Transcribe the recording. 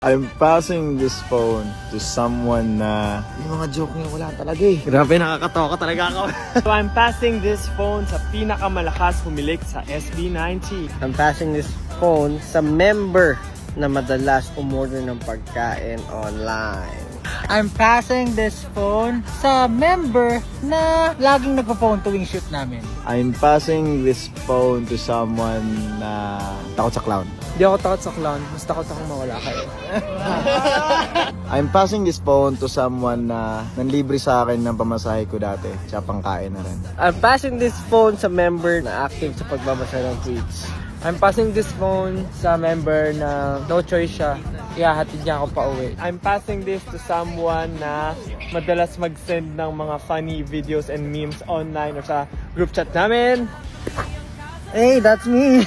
I'm passing this phone to someone na yung mga joke niya wala talaga eh. Grabe, nakakatawa ka talaga ako. So I'm passing this phone sa pinakamalakas humilik sa SB90. I'm passing this phone sa member na madalas umorder ng pagkain online. I'm passing this phone sa member na laging nagpo-phone tuwing shoot namin. I'm passing this phone to someone na takot sa clown. Hindi ako takot sa clown, mas takot akong mawala kayo. I'm passing this phone to someone na nanlibre sa akin ng pamasahe ko dati, tsaka pangkain na rin. I'm passing this phone sa member na active sa pagbabasa ng tweets. I'm passing this phone sa member na no choice siya. Ihahatid niya ako pa uwi. I'm passing this to someone na madalas mag-send ng mga funny videos and memes online or sa group chat namin. Hey, that's me!